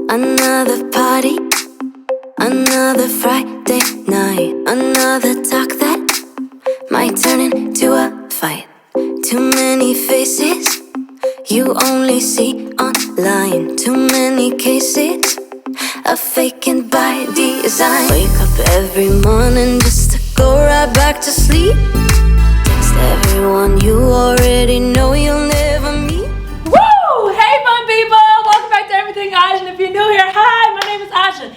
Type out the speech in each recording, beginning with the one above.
Another party, another Friday night, another talk that might turn into a fight. Too many faces you only see online. Too many cases of faking by design. Wake up every morning just to go right back to sleep. Text everyone you already know you'll never meet. Woo! Hey fun people! Welcome back to Everything Ajin. If you're new here, hi, my name is Ajin.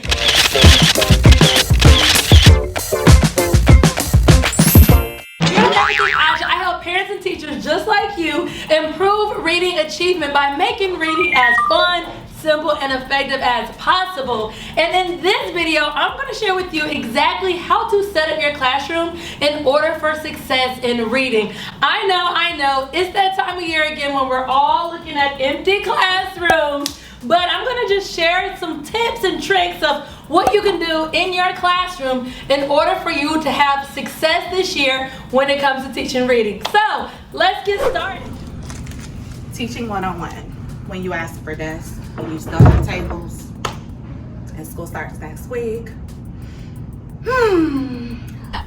Here at Everything Ajin, I help parents and teachers just like you improve reading achievement by making reading as fun, simple, and effective as possible. And in this video, I'm going to share with you exactly how to set up your classroom in order for success in reading. I know, it's that time of year again when we're all looking at empty classrooms, but I'm going to just share some tips and tricks of what you can do in your classroom in order for you to have success this year when it comes to teaching reading. So, let's get started. Teaching 101. When you ask for desks, when you still have tables, and school starts next week.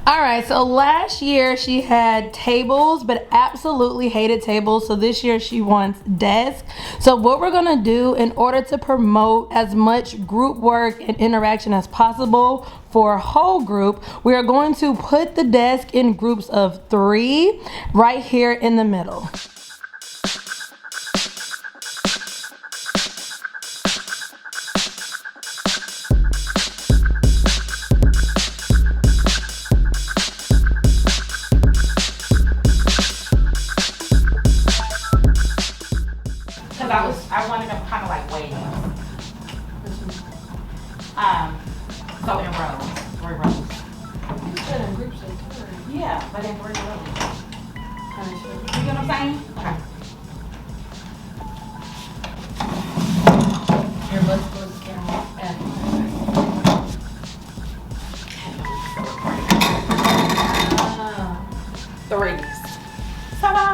Alright, so last year she had tables, but absolutely hated tables. So this year she wants desks. So what we're going to do in order to promote as much group work and interaction as possible for a whole group, we are going to put the desk in groups of 3 right here in the middle. I wanted them kind of like waiting. So in rows, 3 rows. You said in groups of 3. Yeah, but in 3 rows. You get what I'm saying? Okay. Here, let's go to the camera. Threes. Ta-da!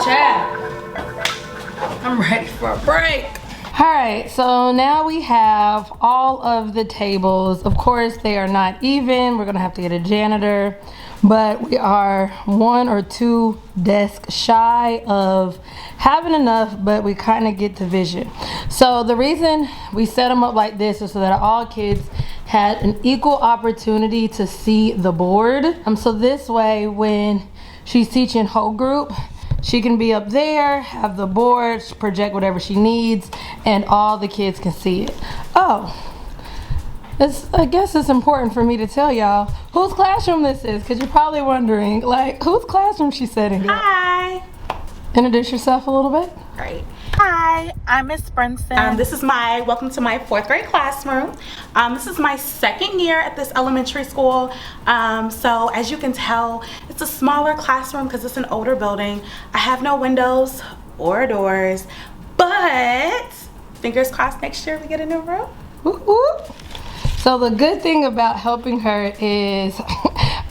Chat. I'm ready for a break. Alright, so now we have all of the tables. Of course, they are not even. We're going to have to get a janitor. But we are 1 or 2 desks shy of having enough, but we kind of get the vision. So the reason we set them up like this is so that all kids had an equal opportunity to see the board. So this way, when she's teaching whole group, she can be up there, have the board, project whatever she needs, and all the kids can see it. Oh, I guess it's important for me to tell y'all whose classroom this is, because you're probably wondering, like, whose classroom she's setting up. Hi. Introduce yourself a little bit. Great. Hi, I'm Miss Brunson. This is welcome to my 4th grade classroom. This is my 2nd year at this elementary school. So as you can tell, it's a smaller classroom because it's an older building. I have no windows or doors, but fingers crossed next year we get a new room. Whoop, whoop. So the good thing about helping her is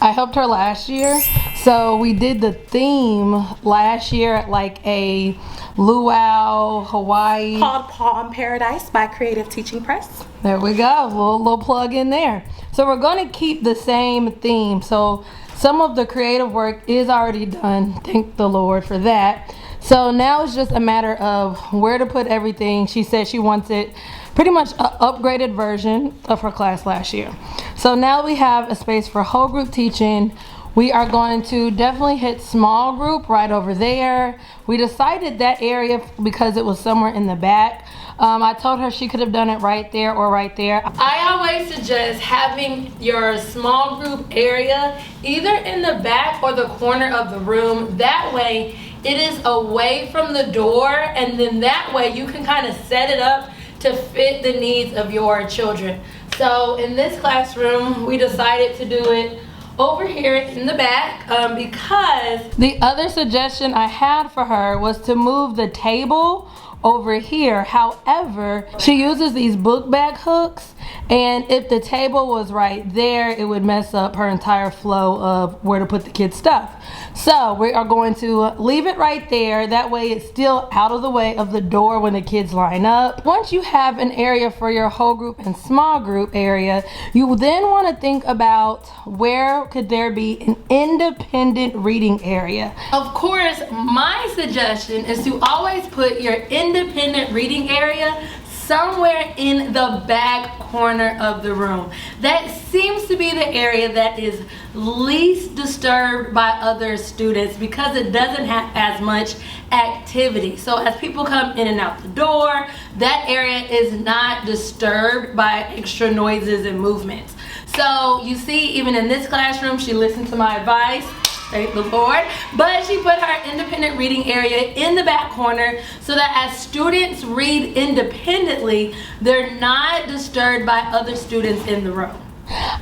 I helped her last year. So we did the theme last year at like a luau, Hawaii. Called Palm Paradise by Creative Teaching Press. There we go, little plug in there. So we're going to keep the same theme. So some of the creative work is already done. Thank the Lord for that. So now it's just a matter of where to put everything. She said she wants it pretty much an upgraded version of her class last year. So now we have a space for whole group teaching. We are going to definitely hit small group right over there. We decided that area because it was somewhere in the back. I told her she could have done it right there or right there. I always suggest having your small group area either in the back or the corner of the room. That way, it is away from the door, and then that way you can kind of set it up to fit the needs of your children. So in this classroom, we decided to do it over here in the back because the other suggestion I had for her was to move the table over here. However, she uses these book bag hooks, and if the table was right there, it would mess up her entire flow of where to put the kids' stuff. So we are going to leave it right there. That way it's still out of the way of the door when the kids line up. Once you have an area for your whole group and small group area, you then want to think about where could there be an independent reading area. Of course, my suggestion is to always put your independent reading area somewhere in the back corner of the room. That seems to be the area that is least disturbed by other students because it doesn't have as much activity. So as people come in and out the door, that area is not disturbed by extra noises and movements. So you see, even in this classroom, she listened to my advice. Thank the Lord. But she put her independent reading area in the back corner so that as students read independently, they're not disturbed by other students in the room.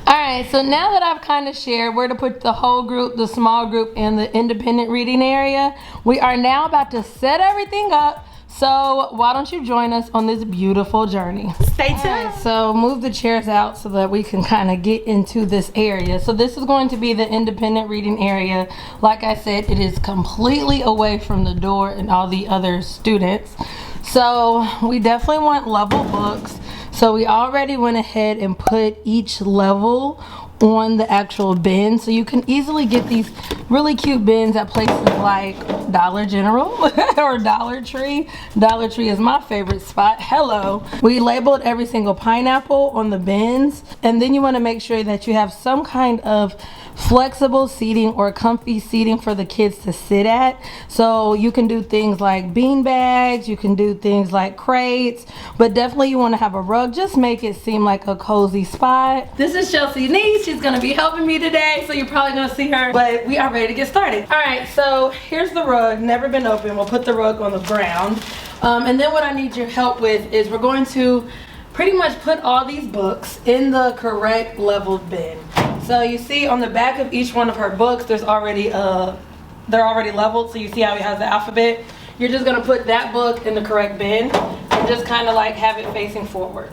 Alright, so now that I've kind of shared where to put the whole group, the small group, and the independent reading area, we are now about to set everything up. So why don't you join us on this beautiful journey? Stay tuned. Right, so move the chairs out so that we can kind of get into this area. So this is going to be the independent reading area. Like I said, it is completely away from the door and all the other students. So we definitely want level books. So we already went ahead and put each level on the actual bin, so you can easily get these really cute bins at places like Dollar General or Dollar Tree. Dollar Tree is my favorite spot. Hello. We labeled every single pineapple on the bins, and then you want to make sure that you have some kind of flexible seating or comfy seating for the kids to sit at. So you can do things like bean bags, you can do things like crates, but definitely you want to have a rug. Just make it seem like a cozy spot. This is Chelsea's niece. She's going to be helping me today, so you're probably going to see her, but we are ready to get started. All right, so here's the rug, never been opened. We'll put the rug on the ground. And then what I need your help with is we're going to pretty much put all these books in the correct leveled bin. So you see on the back of each one of her books, there's already they're already leveled. So you see how it has the alphabet. You're just gonna put that book in the correct bin and just kind of like have it facing forward.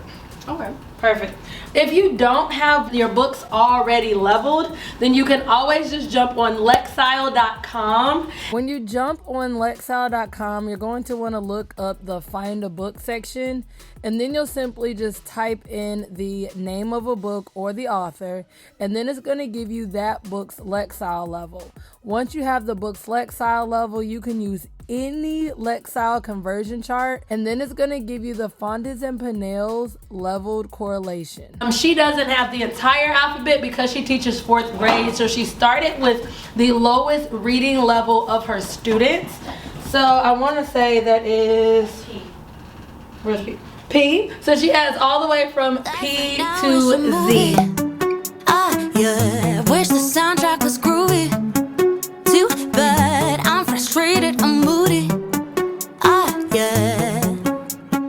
Okay, perfect. If you don't have your books already leveled, then you can always just jump on Lexile.com. When you jump on Lexile.com, you're going to want to look up the Find a Book section, and then you'll simply just type in the name of a book or the author, and then it's going to give you that book's Lexile level. Once you have the book's Lexile level, you can use any Lexile conversion chart, and then it's going to give you the Fontes and Pinnell's leveled correlation. She doesn't have the entire alphabet because she teaches 4th grade, so she started with the lowest reading level of her students. So I want to say that is where's P? P. So she has all the way from P to Z. Yeah, wish the soundtrack was groovy. Too bad I'm frustrated, I'm moody. Yeah,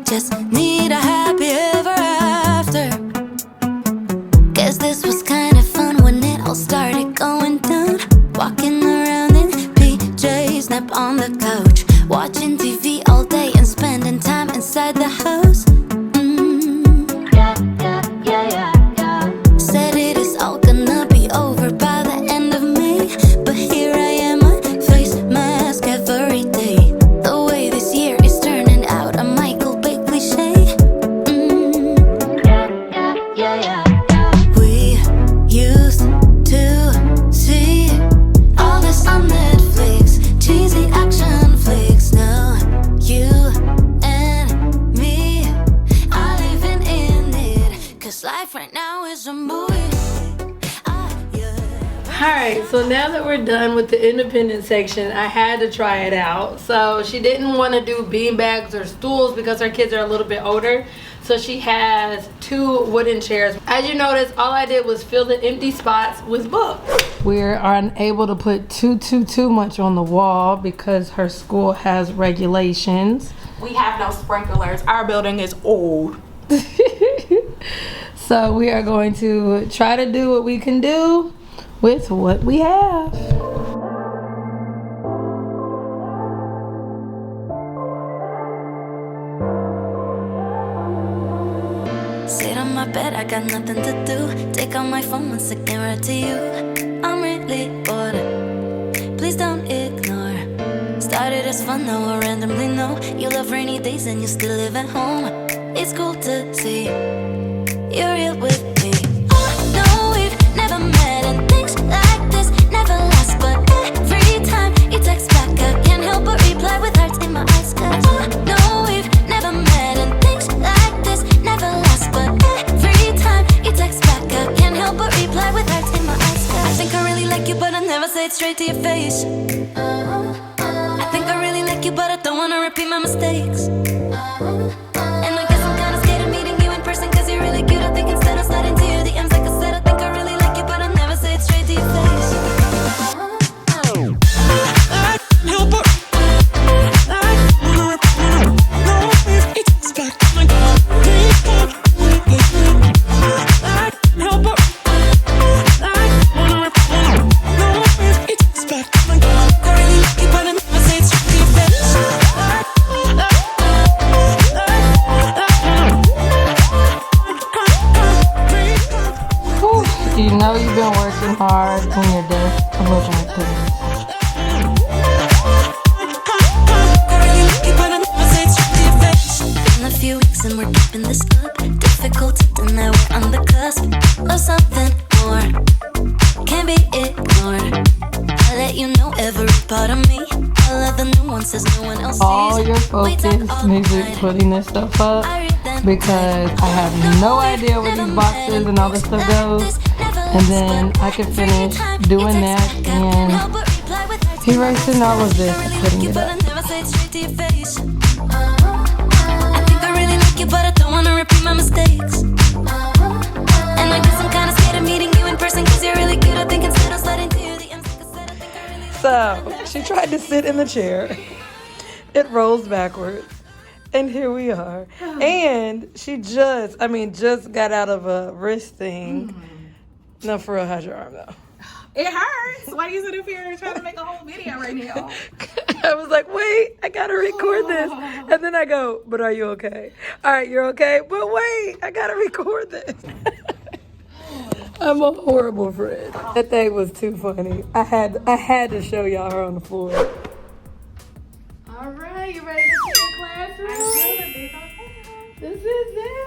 just need a happy ever after. Guess this was kind of fun when it all started going down. Walking around in PJs, nap on the couch, watching TV all day and spending time inside the house. Yeah. Said it is all gonna be over by the end of May, but here I am, a face mask every day. The way this year is turning out, a Michael Bay cliche. Yeah. We used to see all this on Netflix, cheesy action flicks. Now Alright, so now that we're done with the independent section, I had to try it out. So she didn't want to do beanbags or stools because her kids are a little bit older. So she has 2 wooden chairs. As you notice, all I did was fill the empty spots with books. We're unable to put too much on the wall because her school has regulations. We have no sprinklers. Our building is old. So we are going to try to do what we can do with what we have. Sit on my bed, I got nothing to do. Take out my phone once again, right to you. I'm really bored. Please don't ignore. Started as fun, now I randomly know you love rainy days and you still live at home. It's cool to see you're real with me. Oh no, we've never met and things like this never last. But every time you text back, I can't help but reply with hearts in my eyes. 'Cause oh no, we've never met and things like this never last. But every time you text back, I can't help but reply with hearts in my eyes. 'Cause I think I really like you, but I never say it straight to your face. I think I really like you, but I don't wanna repeat my mistakes. And I guess I'm kinda scared of meeting you in person, 'cause you're really cute. I think instead of sliding to your DMs, like I said, I think I really like you, but I never say it straight to your face. You know you've been working hard when your desk looks like this. In a few weeks and we're keeping this up. Difficult to deny we're on the cusp of something more. Can't be ignored. I let you know every part of me. All of the nuances no one else sees. All your focus music putting this stuff up because I have no idea where these boxes and all this stuff goes. And then I could finish doing that and erasing all of this and putting it up. I think I really like you, but I don't wanna repeat my mistakes. And I guess I'm kinda scared of meeting you in person, 'cause you're really cute. I think instead of sliding to you, the DMs, like I said, I think I really. So she tried to sit in the chair. It rolls backwards. And here we are. And she just got out of a wrist thing. No, for real, how's your arm though? It hurts. Why are you sitting here trying to make a whole video right now? I was like, wait, I gotta record this. And then I go, but are you okay? All right, you're okay. But wait, I gotta record this. I'm a horrible friend. That thing was too funny. I had to show y'all her on the floor. All right, you ready to see your classroom? This is it.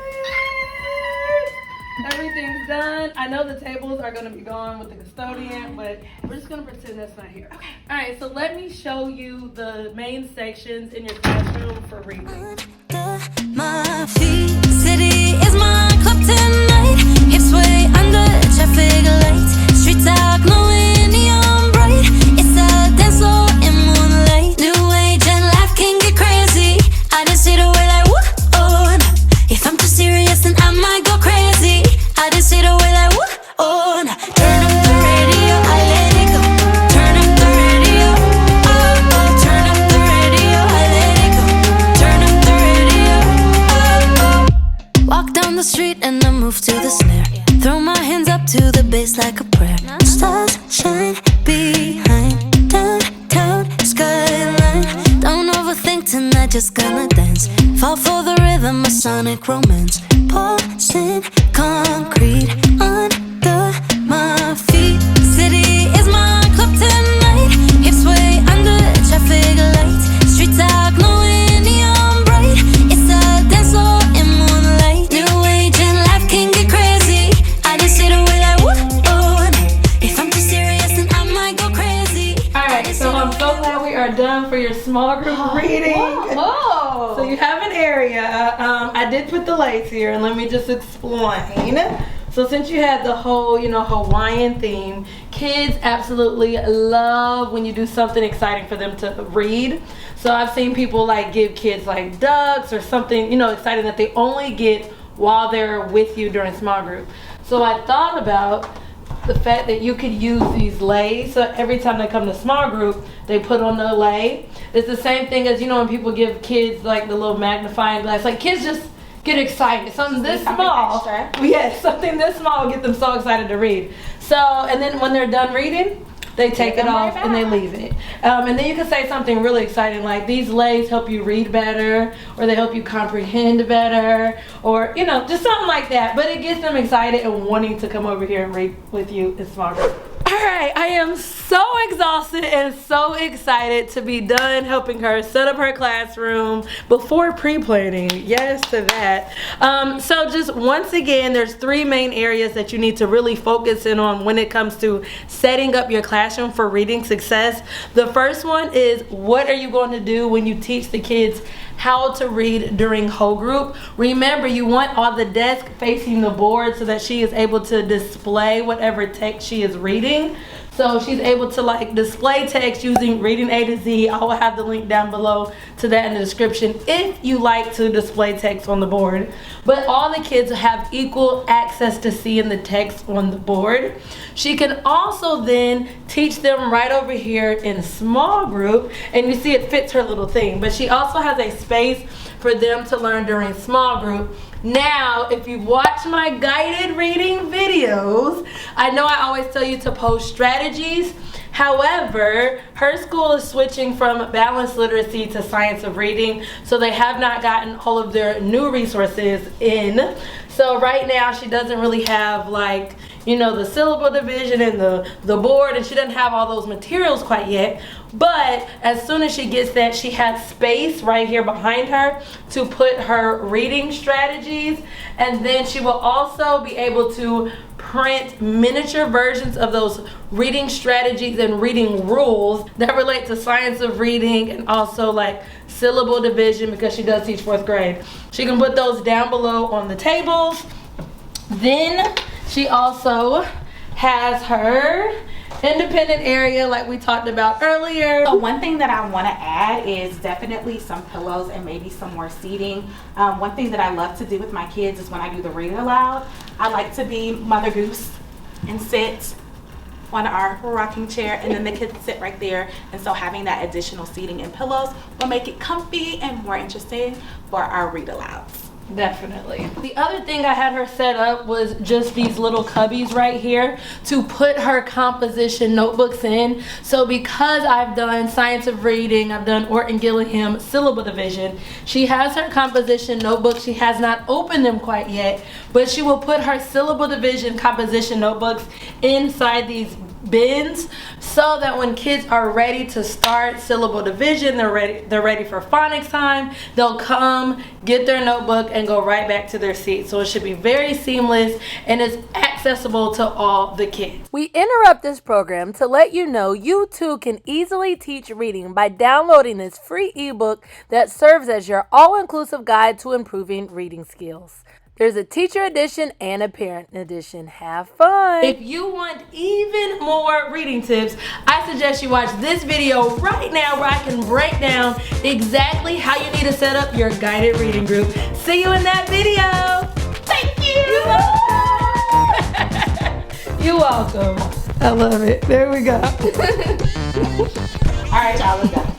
Everything's done. I know the tables are going to be gone with the custodian, but we're just going to pretend that's not here. Okay. All right, so let me show you the main sections in your classroom for reading. Under my feet, city is my club tonight. Hips way under traffic lights. Streets out glowing neon bright. It's a dance floor in moonlight. New age and life can get crazy. I just see the way like whoa, oh. If I'm too serious, then I might go crazy. I just see the way like whoa, oh. Turn up the radio, I let it go. Turn up the radio, oh, oh. Turn up the radio, I let it go. Turn up the radio, oh, oh. Walk down the street and I move to the snare. Throw my hands up to the bass like a prayer. Stars shine behind downtown skyline. Don't overthink tonight, just gonna dance. Fall for the rhythm, a sonic romance. Pulsing concrete under my feet. City is my club tonight. Hips way under traffic lights. Streets are glowing neon bright. It's a dance floor in moonlight. New age and life can get crazy. I just see the way like whoa, oh. If I'm too serious, then I might go crazy. All right, so I'm so glad we are done for your small group reading. Whoa. So you have an area. I did put the lights here, and let me just explain. So since you had the whole, Hawaiian theme, Kids absolutely love when you do something exciting for them to read. So I've seen people like give kids like ducks or something, you know, exciting that they only get while they're with you during small group. So I thought about the fact that you could use these lays. So every time they come to small group, they put on the lay. It's the same thing as, you know, when people give kids like the little magnifying glass. Like kids just get excited. Something this small. Yes, something this small will get them so excited to read. So, and then when they're done reading, they take it off and they leave it. And then you can say something really exciting like, these lays help you read better, or they help you comprehend better, or, you know, just something like that. But it gets them excited and wanting to come over here and read with you in small group. All right, I am so exhausted and so excited to be done helping her set up her classroom before pre-planning. Yes to that. So just once again, there's 3 main areas that you need to really focus in on when it comes to setting up your classroom for reading success. The first one is, what are you going to do when you teach the kids how to read during whole group? Remember, you want all the desk facing the board so that she is able to display whatever text she is reading. So she's able to like display text using Reading A to Z. I will have the link down below to that in the description if you like to display text on the board. But all the kids have equal access to seeing the text on the board. She can also then teach them right over here in small group, and you see it fits her little thing. But she also has a space for them to learn during small group. Now, if you've watched my guided reading videos, I know I always tell you to post strategies. However, her school is switching from balanced literacy to science of reading, so they have not gotten all of their new resources in. So right now, she doesn't really have like, you know, the syllable division and the board, and she doesn't have all those materials quite yet. But as soon as she gets that, she has space right here behind her to put her reading strategies, and then she will also be able to print miniature versions of those reading strategies and reading rules that relate to science of reading and also like syllable division, because she does teach 4th grade. She can put those down below on the tables. Then she also has her independent area like we talked about earlier. So one thing that I want to add is definitely some pillows and maybe some more seating. One thing that I love to do with my kids is when I do the read aloud, I like to be Mother Goose and sit on our rocking chair, and then the kids sit right there. And so having that additional seating and pillows will make it comfy and more interesting for our read alouds. Definitely. The other thing I had her set up was just these little cubbies right here to put her composition notebooks in. So because I've done science of reading, I've done Orton Gillingham syllable division, she has her composition notebooks. She has not opened them quite yet, but she will put her syllable division composition notebooks inside these bins, so that when kids are ready to start syllable division, they're ready for phonics time, they'll come, get their notebook, and go right back to their seat. So it should be very seamless and is accessible to all the kids. We interrupt this program to let you know you too can easily teach reading by downloading this free ebook that serves as your all-inclusive guide to improving reading skills. There's a teacher edition and a parent edition. Have fun. If you want even more reading tips, I suggest you watch this video right now where I can break down exactly how you need to set up your guided reading group. See you in that video. Thank you. You're welcome. I love it. There we go. All right, y'all, let's go.